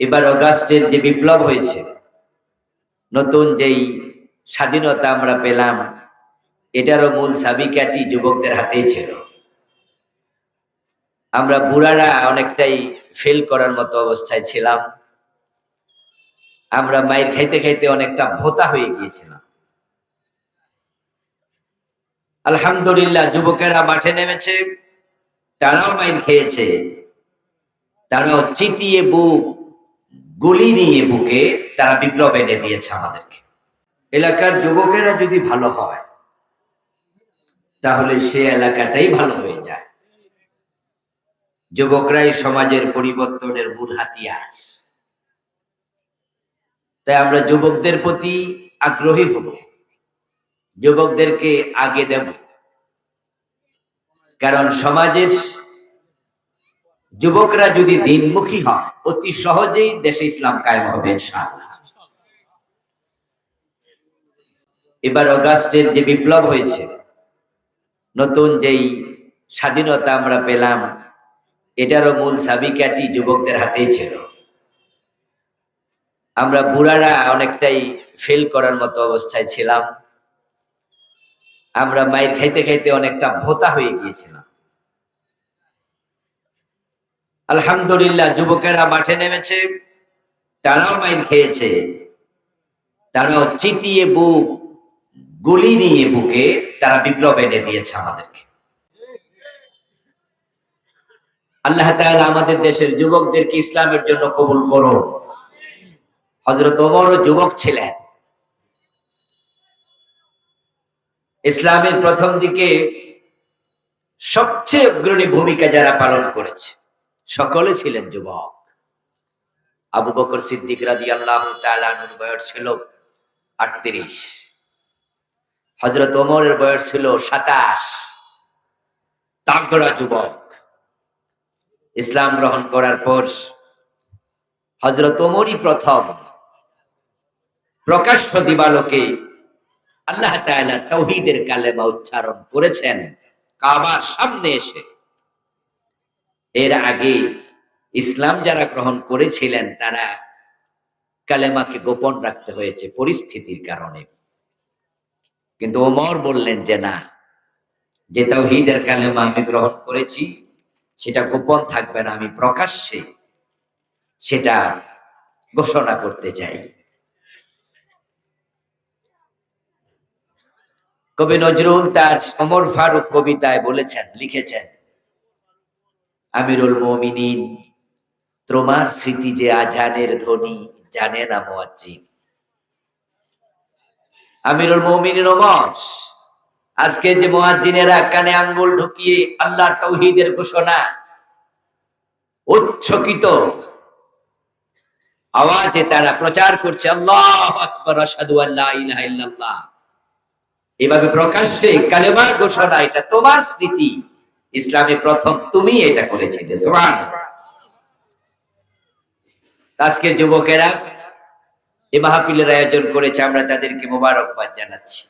এবার অগাস্টের যে বিপ্লব হয়েছে, নতুন যেই স্বাধীনতা আমরা পেলাম, এটারও মূল চাবিকাঠি যুবকদের হাতেই ছিল। আমরা বুড়ারা অনেকটাই ফেল করার মতো অবস্থায় ছিলাম। আমরা মাইর খাইতে খাইতে অনেকটা ভোতা হয়ে গিয়েছিলাম। আলহামদুলিল্লাহ, যুবকেরা মাঠে নেমেছে, তারাও মাইর খেয়েছে, তারাও চিতিয়ে বুক, গুলি নিয়ে বুকে তারা বিপ্লব এনে দিয়েছে আমাদেরকে। এলাকার যুবকেরা যদি ভালো হয়, তাহলে সে এলাকাটাই ভালো হয়ে যায়। যুবকরাই সমাজের পরিবর্তনের মূল হাতিয়ার। তাই আমরা যুবকদের প্রতি আগ্রহী হব, যুবকদেরকে আগে দেব, কারণ সমাজের যুবকরা যদি দিনমুখী হয়, অতি সহজেই দেশে ইসলাম কায়েম হবে ইনশাআল্লাহ। এবার অগাস্টের যে বিপ্লব হয়েছে, নতুন যেই স্বাধীনতা আমরা পেলাম, এটারও মূল চাবিকাঠি যুবকদের হাতেই ছিল। আমরা বুড়ারা অনেকটাই ফেল করার মতো অবস্থায় ছিলাম। আমরা মাইর খাইতে খাইতে অনেকটা ভোতা হয়ে গিয়েছিলাম। আলহামদুলিল্লাহ, যুবকেরা মাঠে নেমেছে, তারাও মাইর খেয়েছে, তারাও চিতিয়ে বুক, গুলি নিয়ে বুকে তারা বিপ্লব এনে দিয়েছে আমাদেরকে। আল্লাহ তাআলা আমাদের দেশের যুবকদেরকে ইসলামের জন্য কবুল করুন। হযরত ওমরও যুবক ছিলেন। ইসলামের প্রথম দিকে সবচেয়ে অগ্রণী ভূমিকা যারা পালন করেছে, সকলে ছিলেন যুবক। আবু বকর সিদ্দিক রাদিয়াল্লাহু তাআলা আনহুর বয়স ছিল 38, হযরত ওমরের বয়স ছিল 27। তাগড়া যুবক। ইসলাম গ্রহণ করার পর হযরত ওমরই প্রথম প্রকাশ্য দিবালোকে আল্লাহ তাআলা তাওহীদের কালেমা উচ্চারণ করেছেন কাবার সামনে এসে। এর আগে ইসলাম যারা গ্রহণ করেছিলেন, তারা কালেমাকে গোপন রাখতে হয়েছে পরিস্থিতির কারণে। কিন্তু ওমর বললেন যে না, যে তাওহীদের কালেমা আমি গ্রহণ করেছি সেটা গোপন থাকবে না, আমি প্রকাশ্যে সেটা ঘোষণা করতে চাই। কবি নজরুল তার ওমর ফারুক কবিতায় বলেছেন, লিখেছেন, আমিরুল মুমিনিন তোমার স্মৃতি যে আজানের ধ্বনি জানে না মুয়াজ্জিন। আমিরুল মুমিনিন ওমর আজকে যে মুয়াজ্জিনেরা কানে আঙ্গুল ঢুকিয়ে আল্লাহর তাওহীদের ঘোষণা উচ্চকিত আওয়াজে তারা প্রচার করছে, আল্লাহু আকবার, আশহাদু আল্লা ইলাহা ইল্লাল্লাহ, এভাবে প্রকাশ্যে কালেমার ঘোষণা, এটা তোমার স্মৃতি, ইসলামে প্রথম তুমি এটা করেছিলে। সুবহানাল্লাহ। আজকের যুবকেরা এই মাহফিলের আয়োজন করেছে, আমরা তাদেরকে মোবারকবাদ জানাচ্ছি।